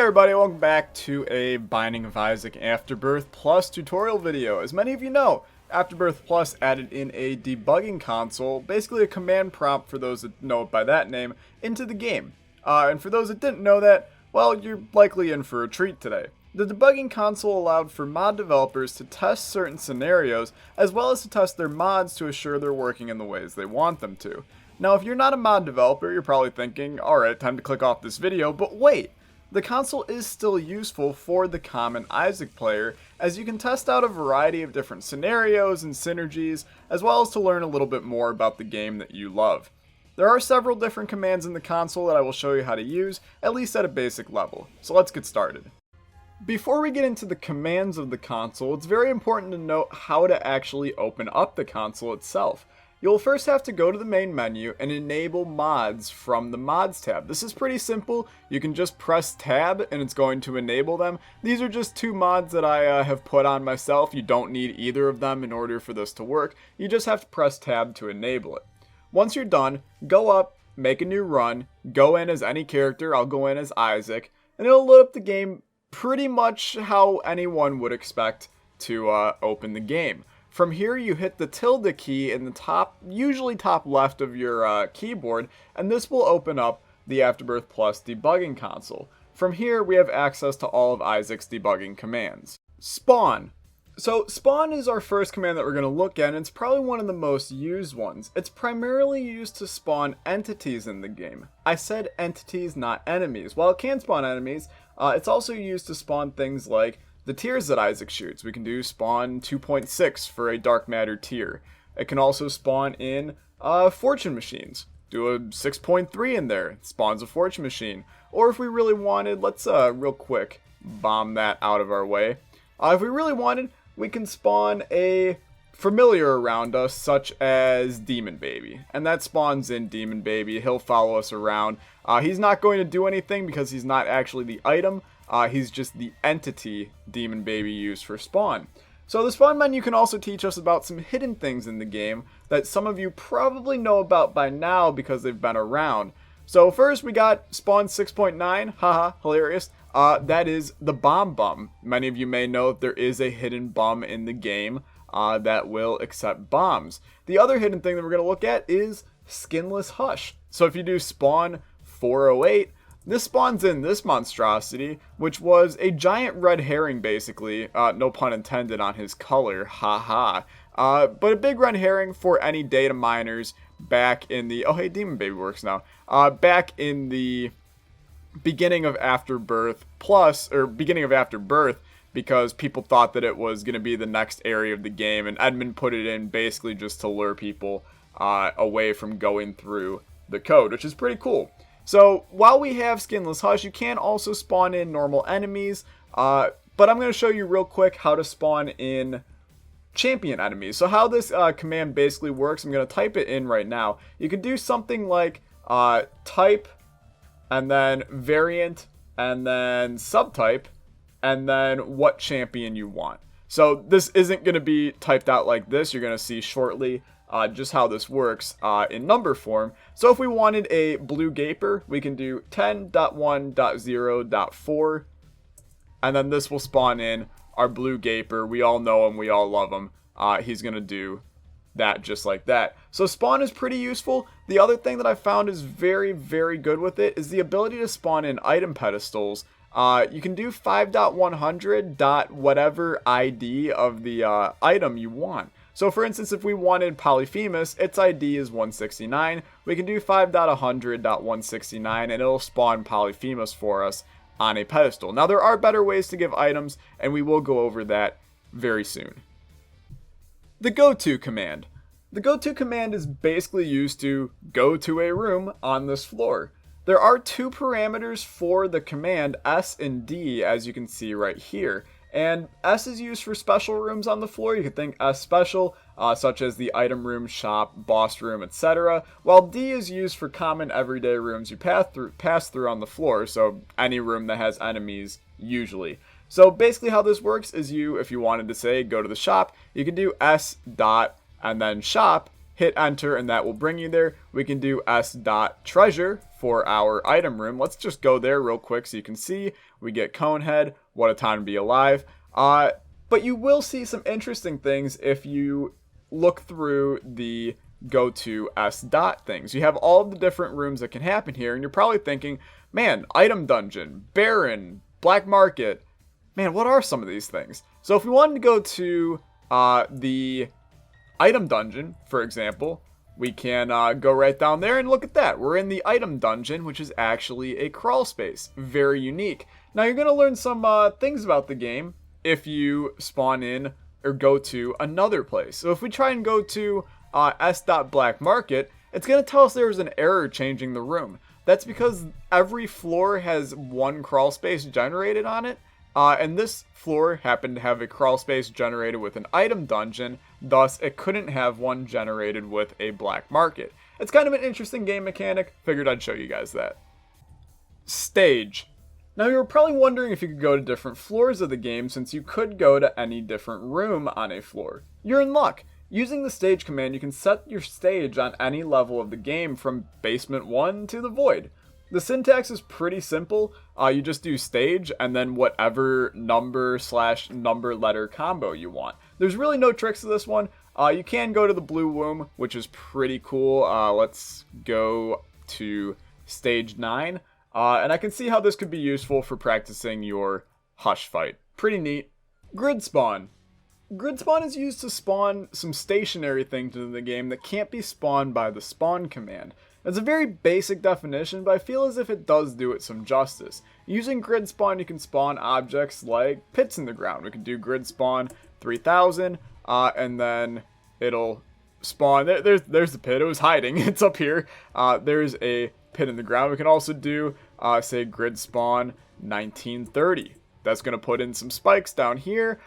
everybody, welcome back to a Binding of Isaac Afterbirth Plus tutorial video. As many of you know, Afterbirth Plus added in a debugging console, basically a command prompt for those that know it by that name, into the game. And for those that didn't know that, well, you're likely in for a treat today. The debugging console allowed for mod developers to test certain scenarios, as well as to test their mods to assure they're working in the ways they want them to. Now, if you're not a mod developer, you're probably thinking, alright, time to click off this video, but wait! The console is still useful for the common Isaac player, as you can test out a variety of different scenarios and synergies, as well as to learn a little bit more about the game that you love. There are several different commands in the console that I will show you how to use, at least at a basic level. So let's get started. Before we get into the commands of the console, it's very important to note how to actually open up the console itself. You'll first have to go to the main menu and enable mods from the mods tab. This is pretty simple. You can just press tab and it's going to enable them. These are just two mods that I have put on myself. You don't need either of them in order for this to work. You just have to press tab to enable it. Once you're done, go up, make a new run, go in as any character. I'll go in as Isaac, and it'll load up the game pretty much how anyone would expect to open the game. From here, you hit the tilde key in the top, usually top left of your keyboard, and this will open up the Afterbirth Plus debugging console. From here, we have access to all of Isaac's debugging commands. Spawn. So spawn is our first command that we're going to look at, and it's probably one of the most used ones. It's primarily used to spawn entities in the game. I said entities, not enemies. While it can spawn enemies, it's also used to spawn things like the tiers that Isaac shoots. We can do spawn 2.6 for a dark matter tier. It can also spawn in fortune machines. Do a 6.3 in there. It spawns a fortune machine. Or if we really wanted, let's real quick bomb that out of our way. If we really wanted, we can spawn a familiar around us, such as Demon Baby. And that spawns in Demon Baby. He'll follow us around. He's not going to do anything because he's not actually the item. He's just the entity Demon Baby used for spawn. So the spawn menu can also teach us about some hidden things in the game that some of you probably know about by now because they've been around. So first we got spawn 6.9, haha, hilarious. That is the bomb bum. Many of you may know that there is a hidden bum in the game that will accept bombs. The other hidden thing that we're going to look at is Skinless Hush. So if you do spawn 408, this spawns in this monstrosity, which was a giant red herring, basically. No pun intended on his color, haha. But a big red herring for any data miners back in the... Oh, hey, Demon Baby works now. Back in the beginning of Afterbirth Plus, or beginning of Afterbirth, because people thought that it was going to be the next area of the game, and Edmund put it in basically just to lure people away from going through the code, which is pretty cool. So, while we have Skinless Hush, you can also spawn in normal enemies, but I'm going to show you real quick how to spawn in champion enemies. So how this command basically works, I'm going to type it in right now. You could do something like type, and then variant, and then subtype, and then what champion you want. So this isn't going to be typed out like this, you're going to see shortly. Just how this works in number form. So if we wanted a blue gaper, we can do 10.1.0.4, and then this will spawn in our blue gaper. We all know him, we all love him. He's going to do that just like that. So spawn is pretty useful. The other thing that I found is very, very good with it is the ability to spawn in item pedestals. You can do 5.100. Whatever ID of the item you want. So for instance, if we wanted Polyphemus, its ID is 169. We can do 5.100.169 and it'll spawn Polyphemus for us on a pedestal. Now there are better ways to give items, and we will go over that very soon. The go-to command. The go-to command is basically used to go to a room on this floor. There are two parameters for the command, S and D, as you can see right here. And S is used for special rooms on the floor. You could think S special, such as the item room, shop, boss room, etc. While D is used for common everyday rooms you pass through on the floor, so any room that has enemies usually. So basically how this works is if you wanted to say go to the shop, you can do S dot and then shop, hit enter, and that will bring you there. We can do s.treasure for our item room. Let's just go there real quick so you can see. We get Conehead, what a time to be alive. But you will see some interesting things if you look through the go to s dot things. You have all of the different rooms that can happen here, and you're probably thinking, man, item dungeon, baron, black market, man, what are some of these things? So if we wanted to go to the item dungeon, for example, we can go right down there and look at that. We're in the item dungeon, which is actually a crawl space. Very unique. Now you're going to learn some things about the game if you spawn in or go to another place. So if we try and go to s.blackmarket, it's going to tell us there was an error changing the room. That's because every floor has one crawl space generated on it. And this floor happened to have a crawl space generated with an item dungeon, thus it couldn't have one generated with a black market. It's kind of an interesting game mechanic, figured I'd show you guys that. Stage. Now you were probably wondering if you could go to different floors of the game, since you could go to any different room on a floor. You're in luck. Using the stage command, you can set your stage on any level of the game from basement 1 to the void. The syntax is pretty simple. You just do stage and then whatever number/number letter combo you want. There's really no tricks to this one. You can go to the blue womb, which is pretty cool. Let's go to stage 9. And I can see how this could be useful for practicing your hush fight. Pretty neat. Grid spawn. Grid spawn is used to spawn some stationary things into the game that can't be spawned by the spawn command. It's a very basic definition, but I feel as if it does do it some justice. Using grid spawn, you can spawn objects like pits in the ground. We can do grid spawn 3000, and then it'll spawn. There's the pit. It was hiding. It's up here. There's a pit in the ground. We can also do, say, grid spawn 1930. That's going to put in some spikes down here.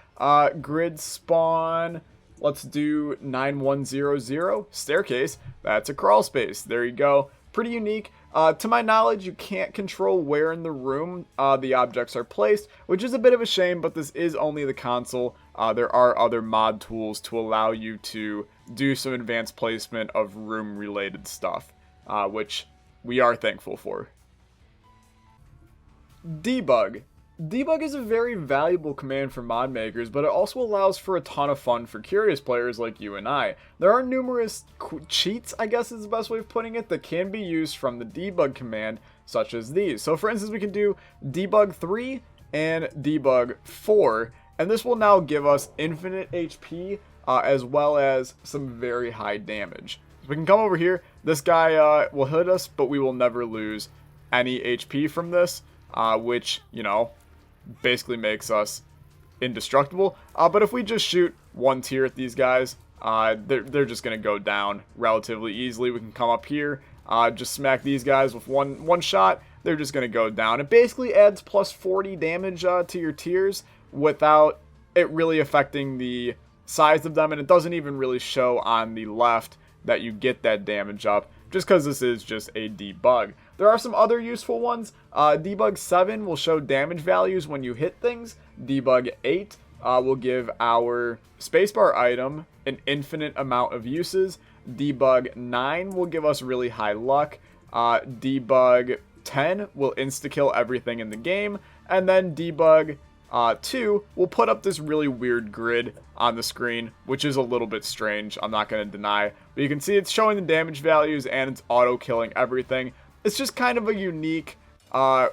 Grid spawn, let's do 9100, staircase. That's a crawl space. There you go. Pretty unique. To my knowledge, you can't control where in the room the objects are placed, which is a bit of a shame, but this is only the console. There are other mod tools to allow you to do some advanced placement of room-related stuff, which we are thankful for. Debug. Debug is a very valuable command for mod makers, but it also allows for a ton of fun for curious players like you and I. There are numerous cheats, I guess is the best way of putting it, that can be used from the debug command, such as these. So for instance, we can do debug 3 and debug 4, and this will now give us infinite HP, as well as some very high damage. So we can come over here, this guy will hit us, but we will never lose any HP from this, which, you know, basically makes us indestructible. But if we just shoot one tier at these guys, they're just going to go down relatively easily. We can come up here, just smack these guys with one shot. They're just going to go down. It basically adds plus 40 damage to your tiers without it really affecting the size of them. And it doesn't even really show on the left that you get that damage up, just because this is just a debug. There are some other useful ones. Debug 7 will show damage values when you hit things. Debug 8 will give our spacebar item an infinite amount of uses. Debug 9 will give us really high luck. Debug 10 will insta-kill everything in the game. And then Debug 2 will put up this really weird grid on the screen, which is a little bit strange, I'm not going to deny. But you can see it's showing the damage values and it's auto-killing everything. It's just kind of a unique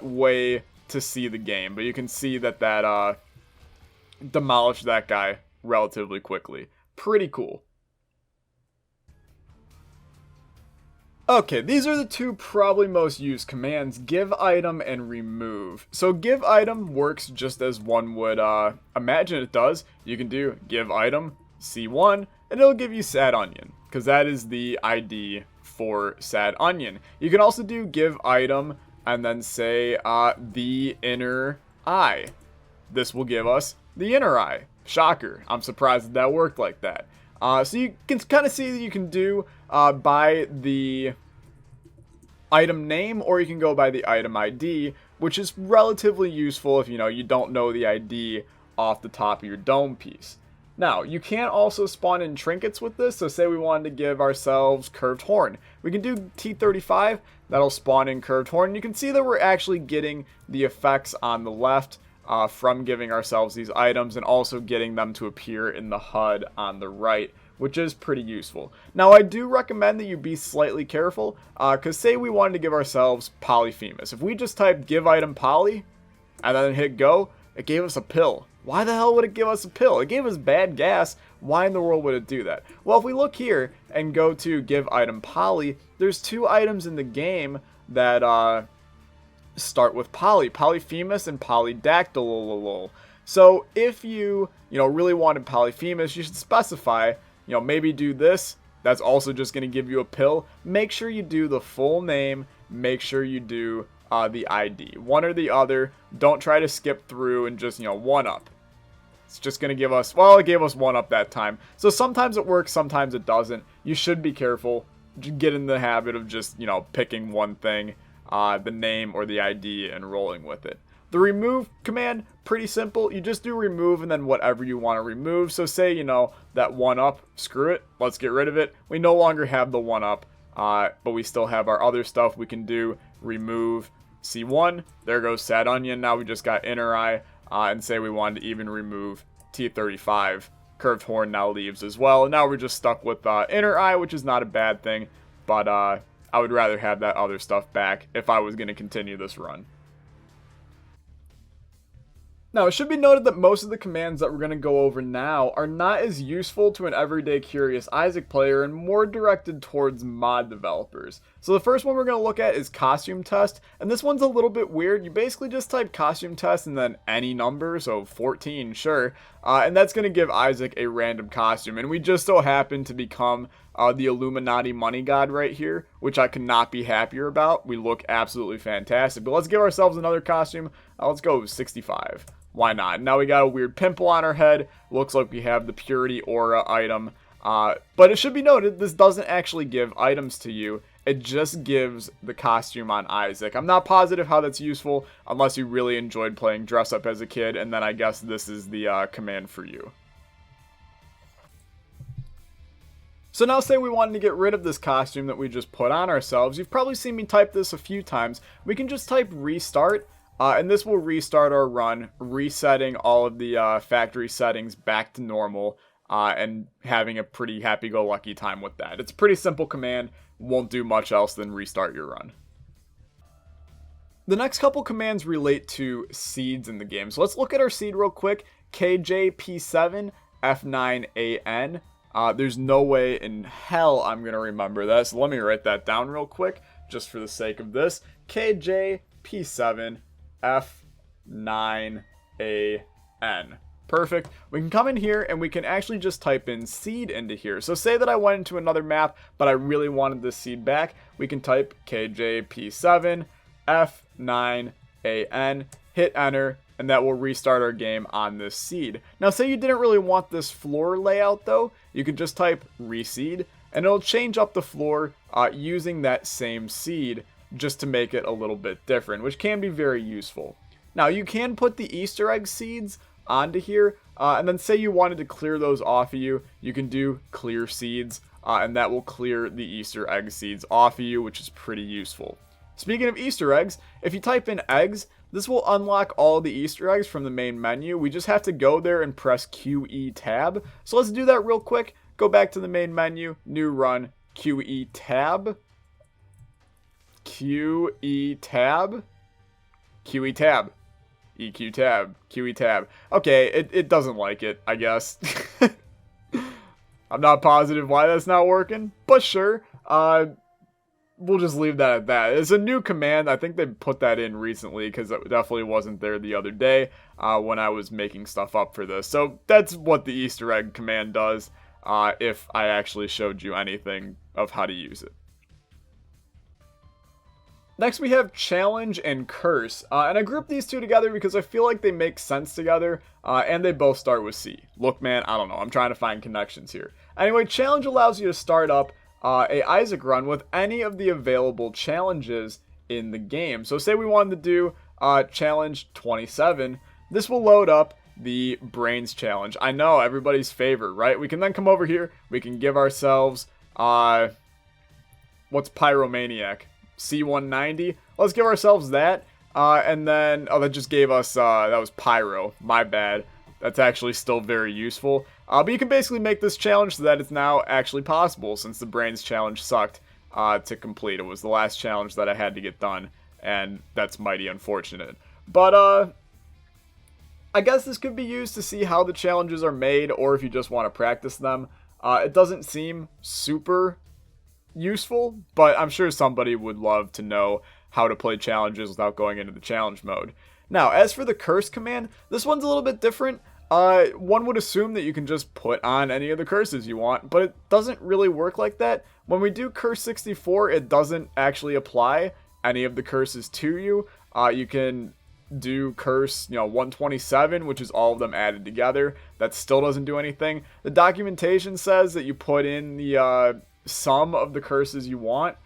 way to see the game, but you can see that demolished that guy relatively quickly. Pretty cool. Okay, these are the two probably most used commands, give item and remove. So give item works just as one would imagine it does. You can do give item C1 and it'll give you sad onion, because that is the ID for sad onion. You can also do give item and then say the inner eye. This will give us the inner eye. Shocker. I'm surprised that worked like that. So you can kind of see that you can do by the item name, or you can go by the item ID, which is relatively useful if you don't know the ID off the top of your dome piece. Now, you can also spawn in trinkets with this, so say we wanted to give ourselves Curved Horn. We can do T35, that'll spawn in Curved Horn. You can see that we're actually getting the effects on the left from giving ourselves these items, and also getting them to appear in the HUD on the right, which is pretty useful. Now, I do recommend that you be slightly careful, because say we wanted to give ourselves Polyphemus. If we just type give item poly, and then hit go, it gave us a pill. Why the hell would it give us a pill? It gave us bad gas. Why in the world would it do that? Well, if we look here and go to give item poly, there's 2 items in the game that start with poly. Polyphemus and Polydactyl. So if you really wanted Polyphemus, you should specify, maybe do this. That's also just going to give you a pill. Make sure you do the full name. Make sure you do the ID. One or the other. Don't try to skip through and just, one up. It's just going to give us, well, it gave us one up that time. So sometimes it works, sometimes it doesn't. You should be careful. Get in the habit of just, picking one thing, the name or the ID, and rolling with it. The remove command, pretty simple. You just do remove and then whatever you want to remove. So say, that one up, screw it. Let's get rid of it. We no longer have the one up, but we still have our other stuff we can do. Remove C1. There goes Sad Onion. Now we just got inner eye. And say we wanted to even remove T35. Curved Horn now leaves as well. And now we're just stuck with inner eye, which is not a bad thing. But I would rather have that other stuff back if I was going to continue this run. Now, it should be noted that most of the commands that we're going to go over now are not as useful to an everyday Curious Isaac player and more directed towards mod developers. So the first one we're going to look at is Costume Test, and this one's a little bit weird. You basically just type Costume Test and then any number, so 14, sure, and that's going to give Isaac a random costume, and we just so happen to become the Illuminati money god right here, which I could not be happier about. We look absolutely fantastic, but let's give ourselves another costume. Let's go 65. Why not? Now we got a weird pimple on our head. Looks like we have the Purity Aura item. But it should be noted, this doesn't actually give items to you. It just gives the costume on Isaac. I'm not positive how that's useful unless you really enjoyed playing dress up as a kid, and then I guess this is the command for you. So now say we wanted to get rid of this costume that we just put on ourselves. You've probably seen me type this a few times. We can just type restart. And this will restart our run, resetting all of the factory settings back to normal, and having a pretty happy-go-lucky time with that. It's a pretty simple command, won't do much else than restart your run. The next couple commands relate to seeds in the game. So let's look at our seed real quick. KJP7 F9AN. There's no way in hell I'm going to remember that, so let me write that down real quick, just for the sake of this. KJP7 F9AN. Perfect. We can come in here and we can actually just type in seed into here. So say that I went into another map, but I really wanted this seed back. We can type KJP7 F9AN, hit enter, and that will restart our game on this seed. Now say you didn't really want this floor layout though, you could just type reseed, and it'll change up the floor using that same seed, just to make it a little bit different, which can be very useful. Now, you can put the Easter egg seeds onto here, and then say you wanted to clear those off of you, you can do clear seeds, and that will clear the Easter egg seeds off of you, which is pretty useful. Speaking of Easter eggs, if you type in eggs, this will unlock all the Easter eggs from the main menu. We just have to go there and press QE tab. So let's do that real quick. Go back to the main menu, new run, QE tab. QE tab, QE tab, EQ tab, QE tab. Okay, it doesn't like it, I guess. I'm not positive why that's not working, but sure. We'll just leave that at that. It's a new command. I think they put that in recently because it definitely wasn't there the other day when I was making stuff up for this. So that's what the Easter egg command does if I actually showed you anything of how to use it. Next we have Challenge and Curse, and I grouped these two together because I feel like they make sense together, and they both start with C. Look man, I don't know, I'm trying to find connections here. Anyway, Challenge allows you to start up a Isaac run with any of the available challenges in the game. So say we wanted to do Challenge 27, this will load up, the Brains Challenge. I know, everybody's favorite, right? We can then come over here. We can give ourselves, what's Pyromaniac? C190. Let's give ourselves that. And then, oh, that just gave us, that was Pyro. My bad. That's actually still very useful. But you can basically make this challenge so that it's now actually possible, since the Brains Challenge sucked to complete. It was the last challenge that I had to get done, and that's mighty unfortunate. But, I guess this could be used to see how the challenges are made, or if you just want to practice them. It doesn't seem super useful, but I'm sure somebody would love to know how to play challenges without going into the challenge mode. Now, as for the curse command, this one's a little bit different. One would assume that you can just put on any of the curses you want, but it doesn't really work like that. When we do curse 64, it doesn't actually apply any of the curses to you. You can do curse, 127, which is all of them added together. That still doesn't do anything. The documentation says that you put in the sum of the curses you want.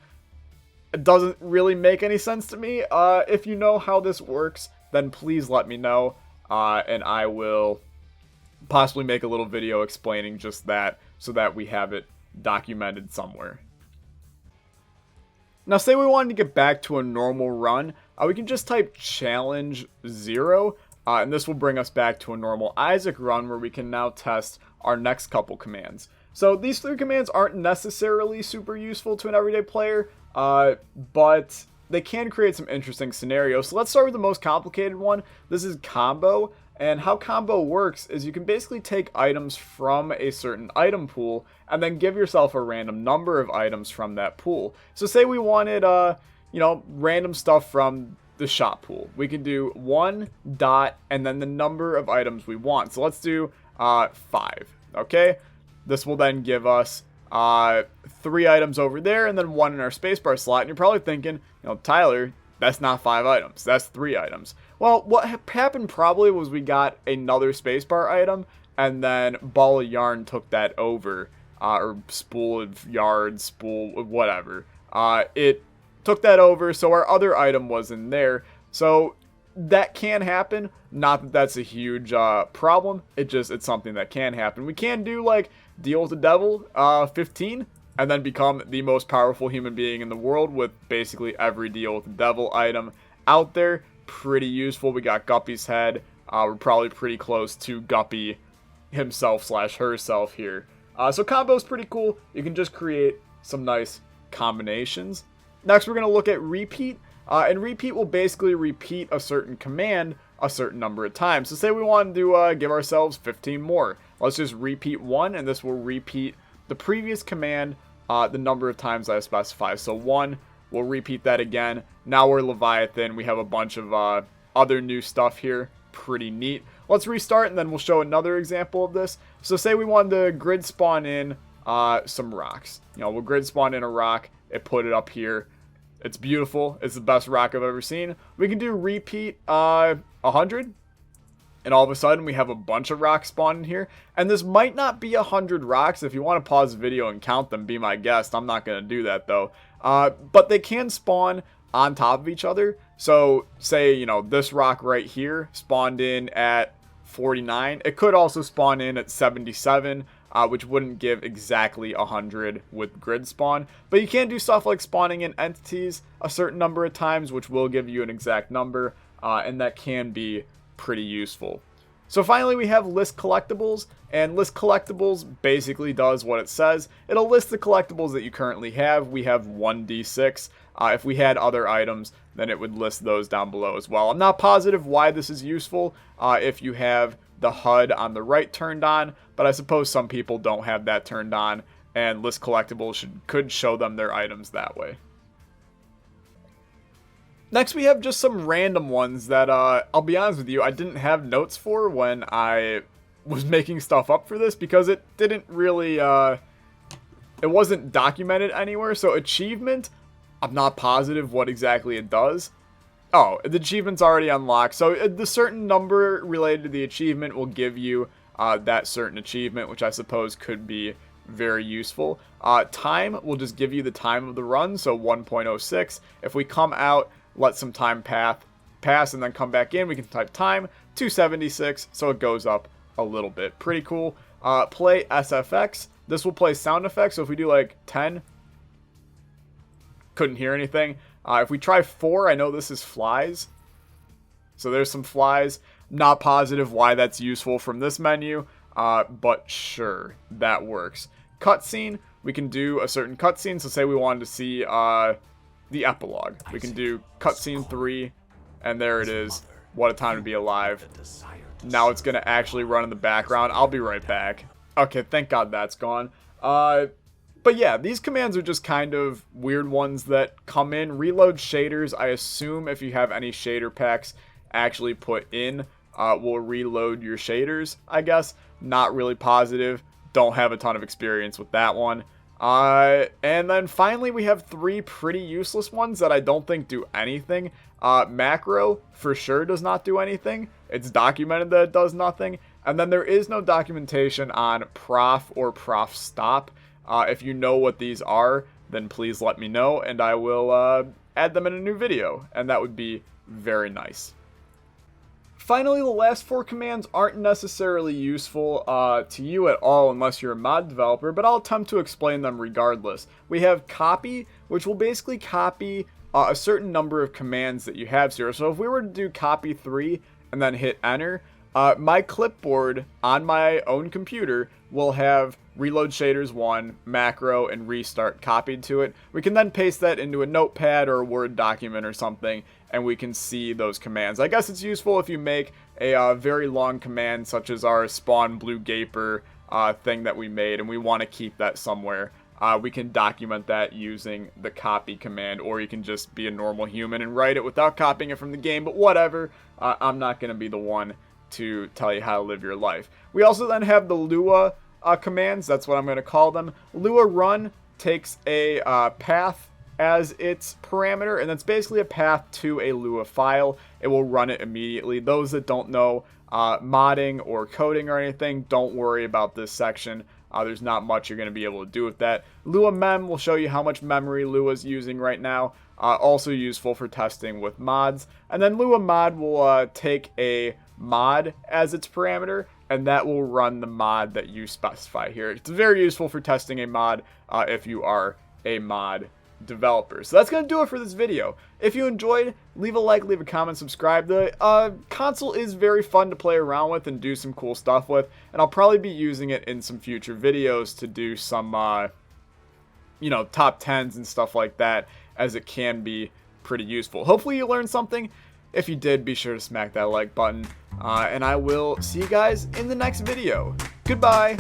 It doesn't really make any sense to me. If you know how this works, then please let me know, and I will possibly make a little video explaining just that, so that we have it documented somewhere. Now, say we wanted to get back to a normal run, we can just type challenge 0, and this will bring us back to a normal Isaac run, where we can now test our next couple commands. So these 3 commands aren't necessarily super useful to an everyday player, but they can create some interesting scenarios. So let's start with the most complicated one. This is combo, and how combo works is you can basically take items from a certain item pool and then give yourself a random number of items from that pool. So say we wanted, random stuff from the shop pool. We can do 1 dot and then the number of items we want. So let's do 5, okay? This will then give us 3 items over there and then 1 in our spacebar slot. And you're probably thinking, Tyler, that's not 5 items. That's 3 items. Well, what happened probably was we got another spacebar item, and then Ball of Yarn took that over, or Spool of Yard, Spool, whatever. It took that over, so our other item was in there. So that can happen. Not that that's a huge problem. It's something that can happen. We can do like Deal with the Devil 15 and then become the most powerful human being in the world with basically every Deal with the Devil item out there. Pretty useful. We got Guppy's head. We're probably pretty close to Guppy himself / herself here. So combo's pretty cool. You can just create some nice combinations. Next, we're going to look at repeat. And repeat will basically repeat a certain command a certain number of times. So say we wanted to give ourselves 15 more. Let's just repeat 1, and this will repeat the previous command the number of times I specify. So 1, we'll repeat that again. Now we're Leviathan. We have a bunch of other new stuff here. Pretty neat. Let's restart, and then we'll show another example of this. So say we wanted to grid spawn in some rocks. We'll grid spawn in a rock and put it up here. It's beautiful. It's the best rock I've ever seen. We can do repeat 100. And all of a sudden, we have a bunch of rocks spawning here. And this might not be 100 rocks. If you want to pause the video and count them, be my guest. I'm not going to do that, though. But they can spawn on top of each other. So, say, this rock right here spawned in at 49. It could also spawn in at 77, which wouldn't give exactly 100 with grid spawn. But you can do stuff like spawning in entities a certain number of times, which will give you an exact number. And that can be pretty useful. So finally, we have list collectibles, and list collectibles basically does what it says. It'll list the collectibles that you currently have. We have 1d6. If we had other items, then it would list those down below as well. I'm not positive why this is useful if you have the HUD on the right turned on, but I suppose some people don't have that turned on, and list collectibles could show them their items that way. Next, we have just some random ones that, I'll be honest with you, I didn't have notes for when I was making stuff up for this, because it didn't really, it wasn't documented anywhere. So achievement, I'm not positive what exactly it does. Oh, the achievement's already unlocked. So the certain number related to the achievement will give you that certain achievement, which I suppose could be very useful. Time will just give you the time of the run, so 1.06. If we come out, let some time pass, and then come back in, we can type time. 276, so it goes up a little bit. Pretty cool. Play SFX. This will play sound effects, so if we do like 10, couldn't hear anything. If we try 4, I know this is flies. So there's some flies. Not positive why that's useful from this menu, but sure, that works. Cutscene, we can do a certain cutscene. So say we wanted to see the epilogue. We can do cutscene 3, and there it is. What a time to be alive. Now it's going to actually run in the background. I'll be right back. Okay, thank God that's gone. But yeah, these commands are just kind of weird ones that come in. Reload shaders, I assume if you have any shader packs actually put in, will reload your shaders, I guess. Not really positive. Don't have a ton of experience with that one. And then finally we have 3 pretty useless ones that I don't think do anything. Macro for sure does not do anything. It's documented that it does nothing. And then there is no documentation on prof or prof stop. If you know what these are, then please let me know, and I will add them in a new video, and that would be very nice. Finally, the last 4 commands aren't necessarily useful to you at all unless you're a mod developer, but I'll attempt to explain them regardless. We have copy, which will basically copy a certain number of commands that you have here. So if we were to do copy 3 and then hit enter, my clipboard on my own computer will have reload shaders 1, macro, and restart copied to it. We can then paste that into a notepad or a Word document or something, and we can see those commands. I guess it's useful if you make a very long command, such as our spawn blue gaper thing that we made, and we want to keep that somewhere. We can document that using the copy command, or you can just be a normal human and write it without copying it from the game, but whatever. I'm not going to be the one to tell you how to live your life. We also then have the Lua commands. That's what I'm going to call them. Lua run takes a path as its parameter, and that's basically a path to a Lua file. It will run it immediately. Those that don't know modding or coding or anything, don't worry about this section. There's not much you're going to be able to do with that. Lua mem will show you how much memory Lua's using right now. Also useful for testing with mods. And then Lua mod will take a mod as its parameter, and that will run the mod that you specify here. It's very useful for testing a mod if you are a mod developer. So that's going to do it for this video. If you enjoyed, leave a like, leave a comment, subscribe. The console is very fun to play around with and do some cool stuff with, and I'll probably be using it in some future videos to do some top 10s and stuff like that, as it can be pretty useful. Hopefully you learned something. If you did, be sure to smack that like button, and I will see you guys in the next video. Goodbye!